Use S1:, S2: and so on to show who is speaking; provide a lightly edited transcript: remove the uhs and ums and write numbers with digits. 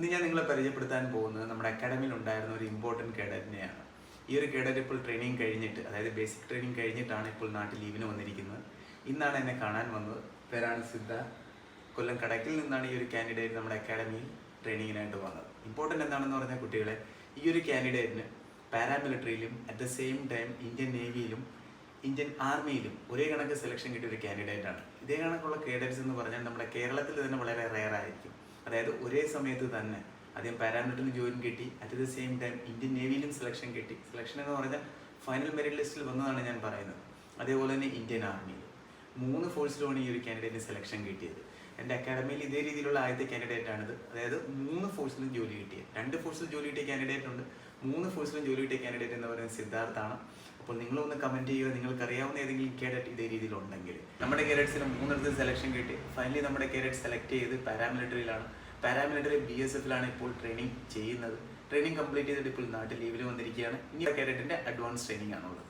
S1: ഇന്ന് ഞാൻ നിങ്ങളെ പരിചയപ്പെടുത്താൻ പോകുന്നത് നമ്മുടെ അക്കാഡമിയിൽ ഉണ്ടായിരുന്ന ഒരു ഇമ്പോർട്ടൻറ്റ് കേഡറ്റിനെയാണ്. ഈ ഒരു കേഡറ്റ് ഇപ്പോൾ ട്രെയിനിങ് കഴിഞ്ഞിട്ട്, അതായത് ബേസിക് ട്രെയിനിങ് കഴിഞ്ഞിട്ടാണ് ഇപ്പോൾ നാട്ടിൽ ലീവിന് വന്നിരിക്കുന്നത്. ഇന്നാണ് എന്നെ കാണാൻ വന്നത്. പേരാണ് സിദ്ധ. കൊല്ലം കടക്കിൽ നിന്നാണ് ഈ ഒരു കാൻഡിഡേറ്റ് നമ്മുടെ അക്കാഡമിയിൽ ട്രെയിനിങ്ങിനായിട്ട് വന്നത്. ഇമ്പോർട്ടൻ്റ് എന്താണെന്ന് പറഞ്ഞാൽ കുട്ടികളെ, ഈ ഒരു കാൻഡിഡേറ്റിന് പാരാമിലിറ്ററിയിലും at the same time Indian നേവിയിലും ഇന്ത്യൻ ആർമിയിലും ഒരേ കണക്ക് സെലക്ഷൻ കിട്ടിയ ഒരു കാൻഡിഡേറ്റാണ്. ഇതേ കണക്കുള്ള കേഡറ്റ്സ് എന്ന് പറഞ്ഞാൽ നമ്മുടെ കേരളത്തിൽ തന്നെ വളരെ റെയർ ആയിരിക്കും. അതായത് ഒരേ സമയത്ത് തന്നെ ആദ്യം പാരാമിലിറ്ററിയിൽ ജോയിൻ കിട്ടി, at the same time Indian നേവിയിലും സെലക്ഷൻ കിട്ടി. സെലക്ഷൻ എന്ന് പറഞ്ഞാൽ ഫൈനൽ മെറിറ്റ് ലിസ്റ്റിൽ വന്നതാണ് ഞാൻ പറയുന്നത്. അതേപോലെ തന്നെ ഇന്ത്യൻ ആർമിയിൽ 3 ഫോഴ്സിലുമാണ് ഈ ഒരു കാൻഡിഡേറ്റിന് സെലക്ഷൻ കിട്ടിയത്. എൻ്റെ അക്കാഡമിയിൽ ഇതേ രീതിയിലുള്ള ആദ്യത്തെ കാൻഡിഡേറ്റ് ആണിത്. അതായത് 3 ഫോഴ്സിലും ജോലി കിട്ടിയത്. 2 ഫോഴ്സിൽ ജോലി കിട്ടിയ കാൻഡിഡേറ്റ് ഉണ്ട്, 3 ഫോഴ്സിലും ജോലി കിട്ടിയ കാൻഡിഡേറ്റ് എന്ന് പറയുന്നത് സിദ്ധാർത്ഥാണ്. അപ്പോൾ നിങ്ങളൊന്ന് കമൻറ്റ് ചെയ്യുക, നിങ്ങൾക്ക് അറിയാവുന്ന ഏതെങ്കിലും കേഡറ്റ് ഇതേ രീതിയിലുണ്ടെങ്കിൽ. നമ്മുടെ കേഡറ്റ്സിന് 3 സെലക്ഷൻ കിട്ടി. ഫൈനലി നമ്മുടെ കേഡറ്റ് സെലക്ട് ചെയ്ത് പാരാമിലിറ്ററിയിലാണ്. പാരാമിലിറ്ററി BSFലാണ് ഇപ്പോൾ ട്രെയിനിങ് ചെയ്യുന്നത്. ട്രെയിനിങ് കംപ്ലീറ്റ് ചെയ്തിട്ട് ഇപ്പോൾ നാട്ടിൽ ലീവിൽ വന്നിരിക്കുകയാണ്. ഇനി കേഡറ്റിൻ്റെ അഡ്വാൻസ് ട്രെയിനിങ് ആണുള്ളത്.